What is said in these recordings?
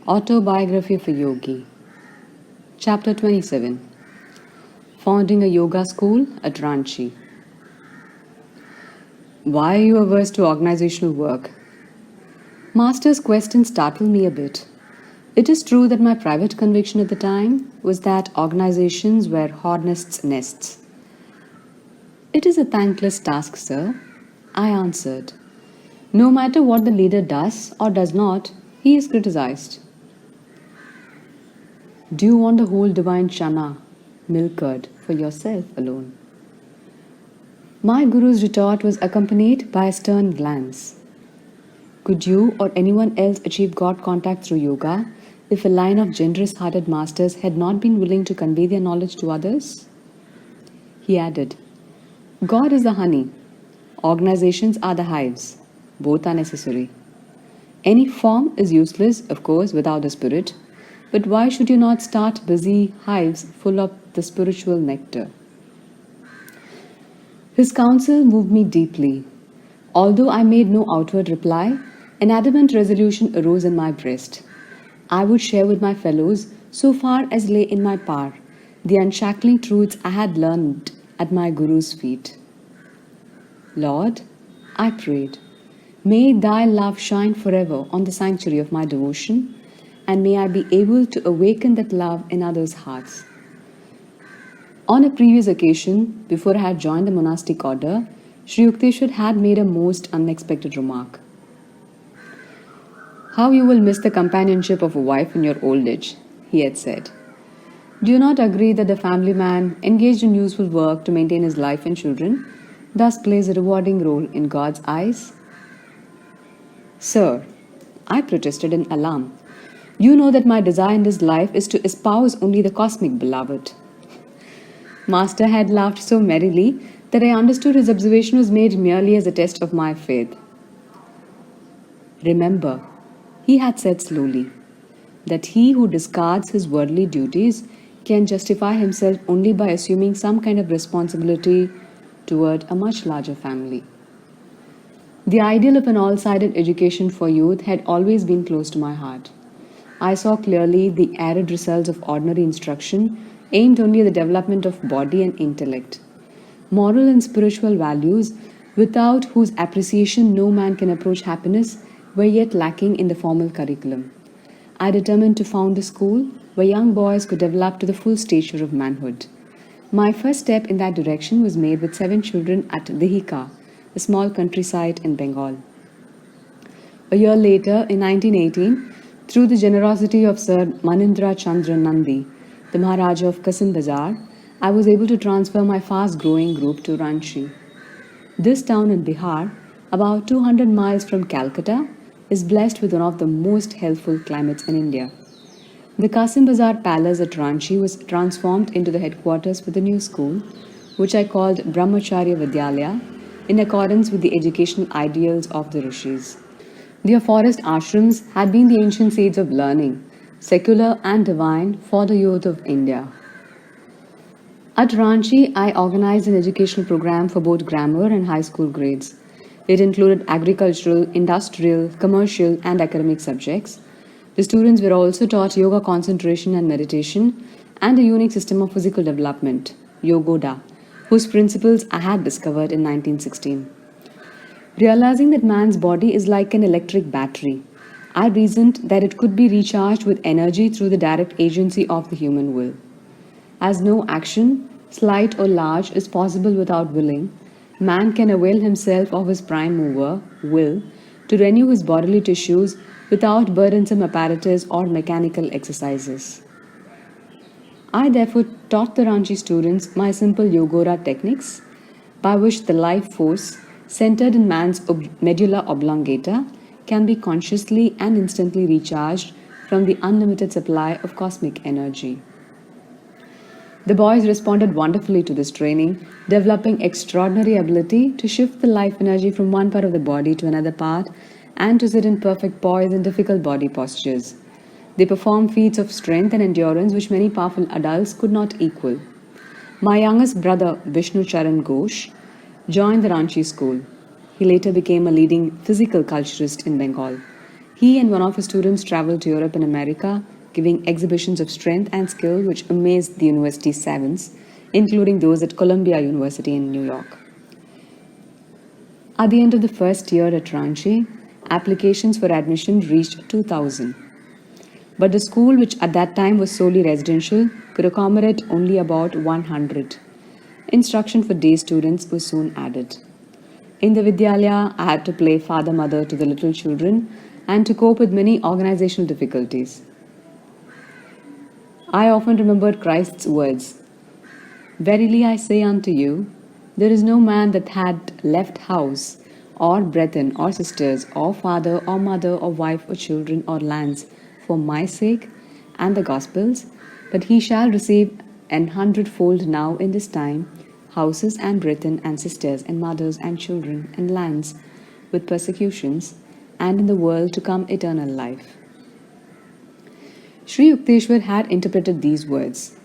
Autobiography of a Yogi. Chapter 27. Founding a yoga school at Ranchi. Why are you averse to organizational work? Master's question startled me a bit. It is true that my private conviction at the time was that organizations were hornets' nests. It is a thankless task, sir, I answered. No matter what the leader does or does not, he is criticized. Do you want the whole divine chana, milk curd, for yourself alone? My guru's retort was accompanied by a stern glance. Could you or anyone else achieve God contact through yoga if a line of generous hearted masters had not been willing to convey their knowledge to others? He added, God is the honey, organizations are the hives, both are necessary. Any form is useless, of course, without the spirit, but why should you not start busy hives full of the spiritual nectar? His counsel moved me deeply. Although I made no outward reply, an adamant resolution arose in my breast. I would share with my fellows, so far as lay in my power, the unshackling truths I had learned at my Guru's feet. Lord, I prayed, may thy love shine forever on the sanctuary of my devotion, and may I be able to awaken that love in others' hearts. On a previous occasion, before I had joined the monastic order, Sri Yukteswar had made a most unexpected remark. How you will miss the companionship of a wife in your old age, he had said. Do you not agree that the family man, engaged in useful work to maintain his life and children, thus plays a rewarding role in God's eyes? Sir, I protested in alarm. You know that my desire in this life is to espouse only the cosmic beloved. Master had laughed so merrily that I understood his observation was made merely as a test of my faith. Remember, he had said slowly, that he who discards his worldly duties can justify himself only by assuming some kind of responsibility toward a much larger family. The ideal of an all-sided education for youth had always been close to my heart. I saw clearly the arid results of ordinary instruction aimed only at the development of body and intellect. Moral and spiritual values, without whose appreciation no man can approach happiness, were yet lacking in the formal curriculum. I determined to found a school where young boys could develop to the full stature of manhood. My first step in that direction was made with 7 children at Dihika, a small countryside in Bengal. A year later, in 1918, through the generosity of Sir Manindra Chandra Nandi, the Maharaja of Kasim Bazar, I was able to transfer my fast-growing group to Ranchi. This town in Bihar, about 200 miles from Calcutta, is blessed with one of the most healthful climates in India. The Kasim Bazar Palace at Ranchi was transformed into the headquarters for the new school, which I called Brahmacharya Vidyalaya, in accordance with the educational ideals of the rishis. Their forest ashrams had been the ancient seeds of learning, secular and divine, for the youth of India. At Ranchi, I organized an educational program for both grammar and high school grades. It included agricultural, industrial, commercial, and academic subjects. The students were also taught yoga concentration and meditation and a unique system of physical development, Yogoda, whose principles I had discovered in 1916. Realizing that man's body is like an electric battery, I reasoned that it could be recharged with energy through the direct agency of the human will. As no action, slight or large, is possible without willing, man can avail himself of his prime mover, will, to renew his bodily tissues without burdensome apparatus or mechanical exercises. I therefore taught the Ranchi students my simple Yogora techniques, by which the life force, centered in man's medulla oblongata, can be consciously and instantly recharged from the unlimited supply of cosmic energy. The boys responded wonderfully to this training, developing extraordinary ability to shift the life energy from one part of the body to another part and to sit in perfect poise in difficult body postures. They performed feats of strength and endurance which many powerful adults could not equal. My youngest brother, Vishnu Charan Ghosh, joined the Ranchi school. He later became a leading physical culturist in Bengal. He and one of his students traveled to Europe and America, giving exhibitions of strength and skill which amazed the university's savants, including those at Columbia University in New York. At the end of the first year at Ranchi, applications for admission reached 2,000. But the school, which at that time was solely residential, could accommodate only about 100. Instruction for day students was soon added. In the Vidyalaya, I had to play father-mother to the little children and to cope with many organizational difficulties. I often remembered Christ's words, "Verily I say unto you, there is no man that had left house, or brethren, or sisters, or father, or mother, or wife, or children, or lands, for my sake and the gospel's, but he shall receive an hundredfold now in this time, houses and brethren and sisters and mothers and children and lands, with persecutions, and in the world to come eternal life." Sri Yukteswar had interpreted these words.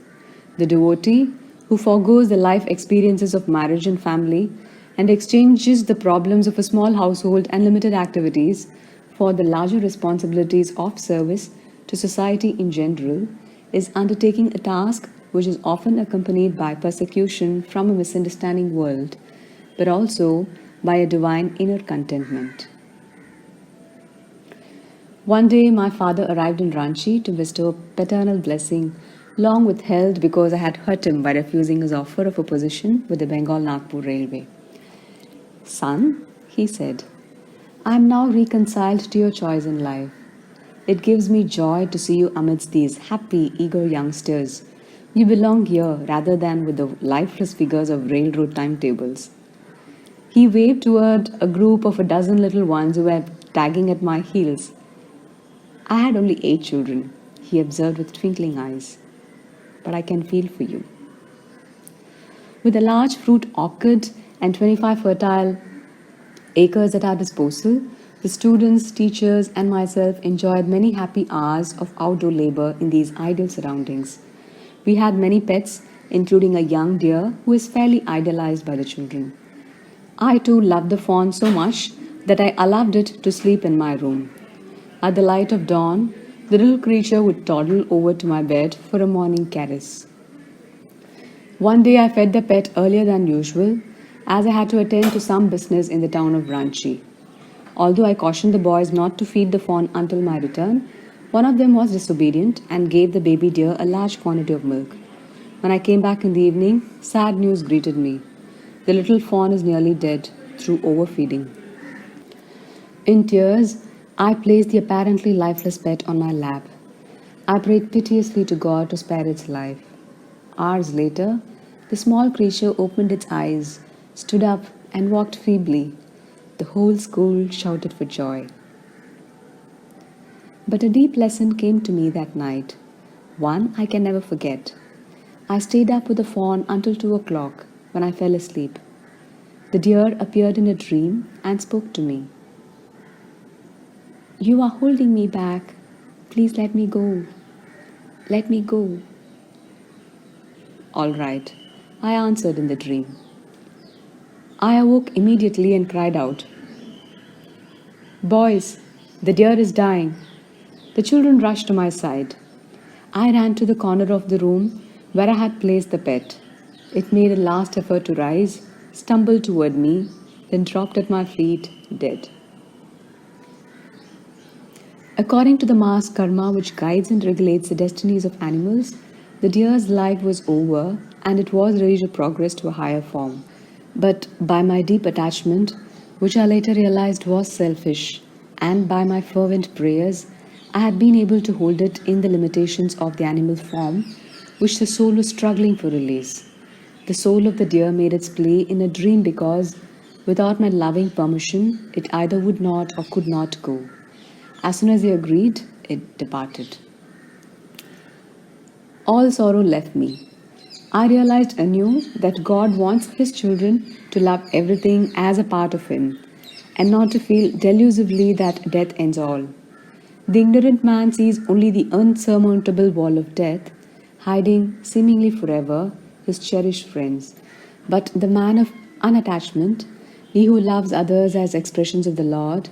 The devotee who forgoes the life experiences of marriage and family and exchanges the problems of a small household and limited activities for the larger responsibilities of service to society in general is undertaking a task which is often accompanied by persecution from a misunderstanding world, but also by a divine inner contentment. One day, my father arrived in Ranchi to bestow paternal blessing, long withheld because I had hurt him by refusing his offer of a position with the Bengal Nagpur Railway. "Son," he said, "I am now reconciled to your choice in life. It gives me joy to see you amidst these happy, eager youngsters. You belong here rather than with the lifeless figures of railroad timetables." He waved toward a group of a dozen little ones who were tagging at my heels. "I had only 8 children," he observed with twinkling eyes, "but I can feel for you." With a large fruit orchard and 25 fertile acres at our disposal, the students, teachers, and myself enjoyed many happy hours of outdoor labor in these ideal surroundings. We had many pets, including a young deer who is fairly idolized by the children. I too loved the fawn so much that I allowed it to sleep in my room. At the light of dawn, the little creature would toddle over to my bed for a morning caress. One day I fed the pet earlier than usual, as I had to attend to some business in the town of Ranchi. Although I cautioned the boys not to feed the fawn until my return, one of them was disobedient and gave the baby deer a large quantity of milk. When I came back in the evening, sad news greeted me. The little fawn is nearly dead through overfeeding. In tears, I placed the apparently lifeless pet on my lap. I prayed piteously to God to spare its life. Hours later, the small creature opened its eyes, stood up, and walked feebly. The whole school shouted for joy. But a deep lesson came to me that night, one I can never forget. I stayed up with the fawn until 2 o'clock, when I fell asleep. The deer appeared in a dream and spoke to me. "You are holding me back. Please let me go. Let me go." "All right," I answered in the dream. I awoke immediately and cried out, "Boys, the deer is dying." The children rushed to my side. I ran to the corner of the room where I had placed the pet. It made a last effort to rise, stumbled toward me, then dropped at my feet, dead. According to the mass karma which guides and regulates the destinies of animals, the deer's life was over and it was ready to progress to a higher form. But by my deep attachment, which I later realized was selfish, and by my fervent prayers, I had been able to hold it in the limitations of the animal form, which the soul was struggling for release. The soul of the deer made its play in a dream because, without my loving permission, it either would not or could not go. As soon as he agreed, it departed. All sorrow left me. I realized anew that God wants His children to love everything as a part of Him, and not to feel delusively that death ends all. The ignorant man sees only the unsurmountable wall of death, hiding seemingly forever his cherished friends. But the man of unattachment, he who loves others as expressions of the Lord,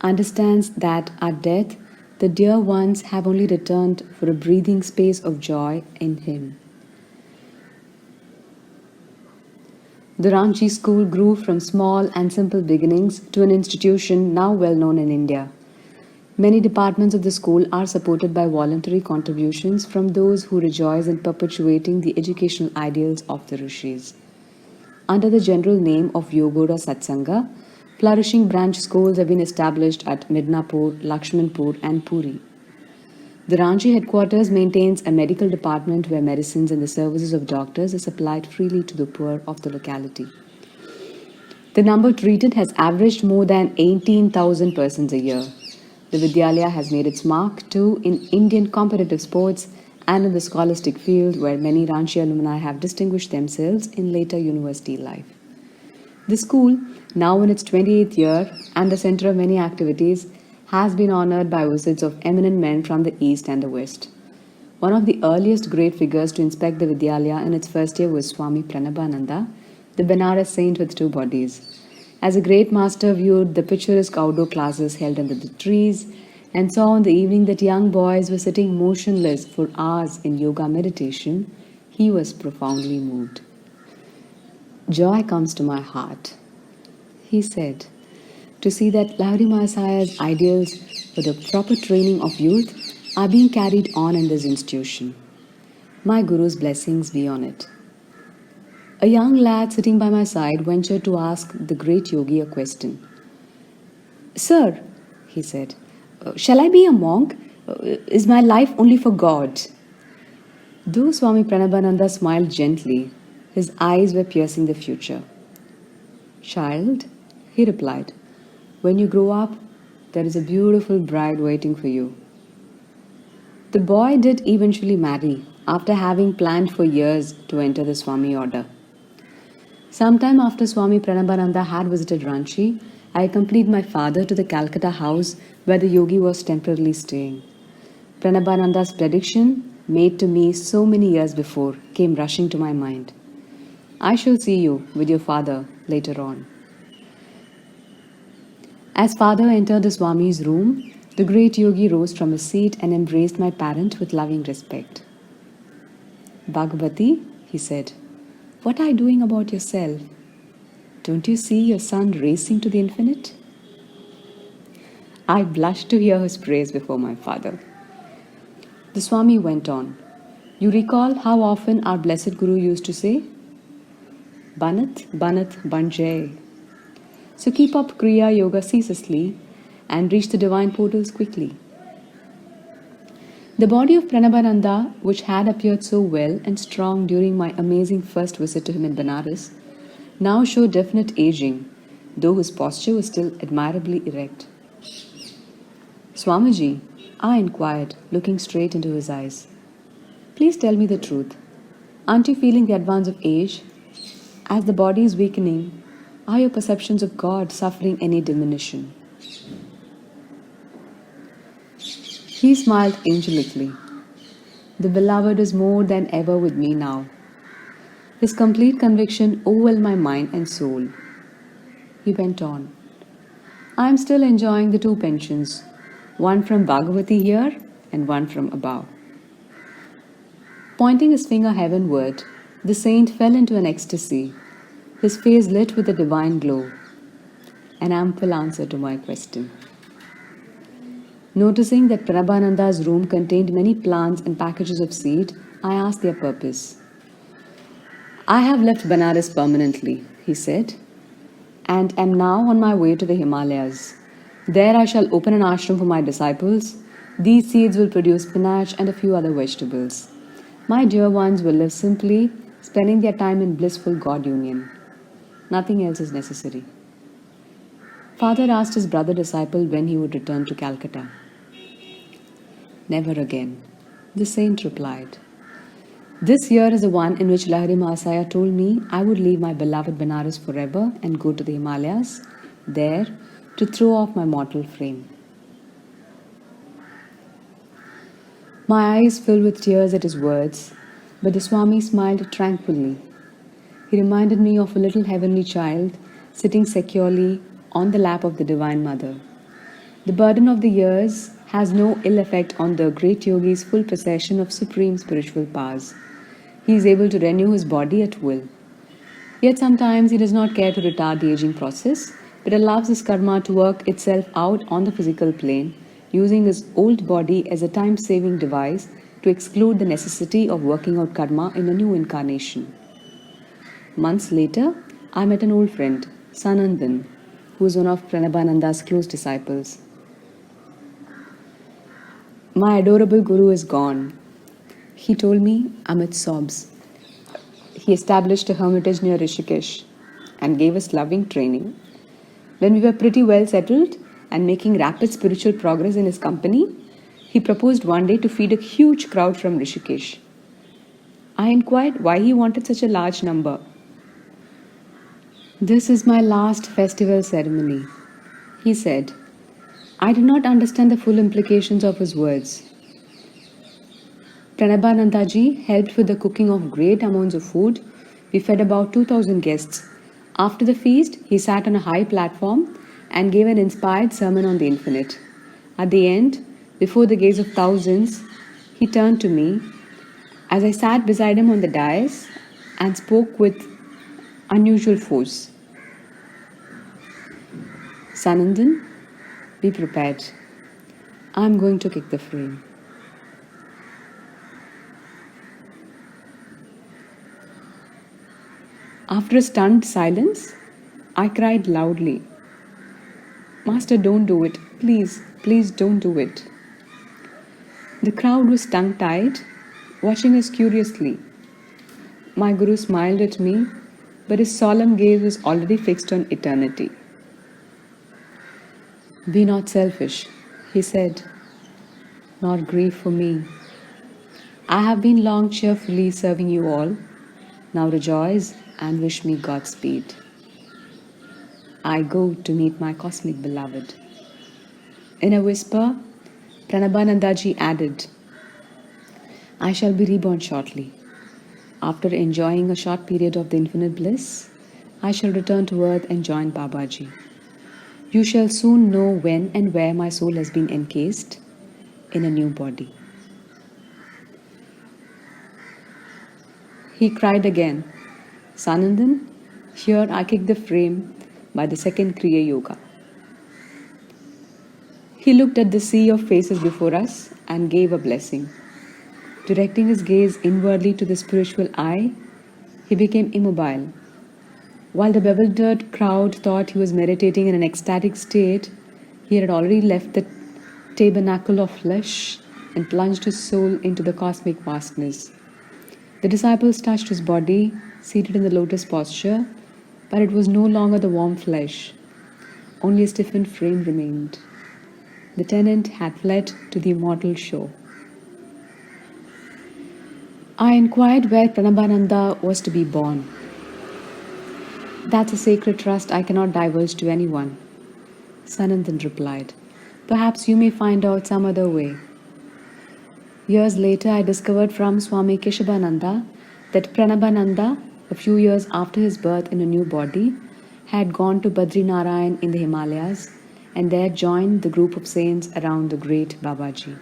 understands that at death, the dear ones have only returned for a breathing space of joy in him. The Ranchi school grew from small and simple beginnings to an institution now well known in India. Many departments of the school are supported by voluntary contributions from those who rejoice in perpetuating the educational ideals of the rishis. Under the general name of Yogoda Satsanga, flourishing branch schools have been established at Midnapur, Lakshmanpur, and Puri. The Ranchi headquarters maintains a medical department where medicines and the services of doctors are supplied freely to the poor of the locality. The number treated has averaged more than 18,000 persons a year. The Vidyalaya has made its mark too in Indian competitive sports and in the scholastic field where many Ranchi alumni have distinguished themselves in later university life. The school, now in its 28th year and the center of many activities, has been honored by visits of eminent men from the east and the west. One of the earliest great figures to inspect the Vidyalaya in its first year was Swami Pranabhananda, the Benares saint with two bodies. As a great master viewed the picturesque outdoor classes held under the trees and saw in the evening that young boys were sitting motionless for hours in yoga meditation, he was profoundly moved. Joy comes to my heart, he said, to see that Lahiri Mahasaya's ideals for the proper training of youth are being carried on in this institution. My Guru's blessings be on it. A young lad sitting by my side ventured to ask the great yogi a question. Sir, he said, shall I be a monk? Is my life only for God? Though Swami Pranabhananda smiled gently, his eyes were piercing the future. Child, he replied, when you grow up, there is a beautiful bride waiting for you. The boy did eventually marry after having planned for years to enter the Swami order. Sometime after Swami Pranabhananda had visited Ranchi, I accompanied my father to the Calcutta house where the yogi was temporarily staying. Pranabhananda's prediction, made to me so many years before, came rushing to my mind. I shall see you with your father later on. As father entered the Swami's room, the great yogi rose from his seat and embraced my parent with loving respect. Bhagavati, he said, what are you doing about yourself? Don't you see your son racing to the infinite? I blushed to hear his praise before my father. The Swami went on. You recall how often our blessed Guru used to say, Banat, Banat, Banjay. So keep up Kriya Yoga ceaselessly and reach the divine portals quickly. The body of Pranabhananda, which had appeared so well and strong during my amazing first visit to him in Benares, now showed definite aging, though his posture was still admirably erect. Swamiji, I inquired, looking straight into his eyes. Please tell me the truth. Aren't you feeling the advance of age? As the body is weakening, are your perceptions of God suffering any diminution? He smiled angelically. The beloved is more than ever with me now. His complete conviction overwhelmed my mind and soul. He went on. I am still enjoying the two pensions, one from Bhagavati here and one from above. Pointing his finger heavenward, the saint fell into an ecstasy, his face lit with a divine glow. An ample answer to my question. Noticing that Pranabhananda's room contained many plants and packages of seed, I asked their purpose. I have left Benares permanently, he said, and am now on my way to the Himalayas. There I shall open an ashram for my disciples. These seeds will produce spinach and a few other vegetables. My dear ones will live simply, spending their time in blissful God union. Nothing else is necessary. Father asked his brother disciple when he would return to Calcutta. Never again, the saint replied. This year is the one in which Lahiri Mahasaya told me I would leave my beloved Benares forever and go to the Himalayas, there to throw off my mortal frame. My eyes filled with tears at his words, but the Swami smiled tranquilly. He reminded me of a little heavenly child sitting securely on the lap of the Divine Mother. The burden of the years has no ill effect on the great yogi's full possession of supreme spiritual powers. He is able to renew his body at will. Yet sometimes he does not care to retard the aging process, but allows his karma to work itself out on the physical plane, using his old body as a time saving device to exclude the necessity of working out karma in a new incarnation. Months later, I met an old friend, Sanandan, who is one of Pranabananda's close disciples. My adorable guru is gone, he told me amid sobs. He established a hermitage near Rishikesh and gave us loving training. When we were pretty well settled and making rapid spiritual progress in his company, he proposed one day to feed a huge crowd from Rishikesh. I inquired why he wanted such a large number. This is my last festival ceremony, he said. I did not understand the full implications of his words. Pranabanandaji helped with the cooking of great amounts of food. We fed about 2,000 guests. After the feast, he sat on a high platform and gave an inspired sermon on the infinite. At the end, before the gaze of thousands, he turned to me as I sat beside him on the dais and spoke with unusual force. Sanandan, be prepared. I'm going to kick the frame. After a stunned silence, I cried loudly, Master, don't do it. Please, please don't do it. The crowd was tongue-tied, watching us curiously. My guru smiled at me, but his solemn gaze was already fixed on eternity. Be not selfish, he said, nor grieve for me. I have been long cheerfully serving you all. Now rejoice and wish me Godspeed. I go to meet my cosmic beloved. In a whisper, Pranabanandaji added, I shall be reborn shortly. After enjoying a short period of the infinite bliss, I shall return to earth and join Babaji. You shall soon know when and where my soul has been encased in a new body. He cried again, Sanandan, here I kick the frame by the second Kriya Yoga. He looked at the sea of faces before us and gave a blessing. Directing his gaze inwardly to the spiritual eye, he became immobile. While the bewildered crowd thought he was meditating in an ecstatic state, he had already left the tabernacle of flesh and plunged his soul into the cosmic vastness. The disciples touched his body, seated in the lotus posture, but it was no longer the warm flesh. Only a stiffened frame remained. The tenant had fled to the immortal shore. I inquired where Pranabananda was to be born. That's a sacred trust I cannot divulge to anyone, Sanandan replied. Perhaps you may find out some other way. Years later, I discovered from Swami Keshavananda that Pranabananda, a few years after his birth in a new body, had gone to Badrinarayan in the Himalayas and there joined the group of saints around the great Babaji.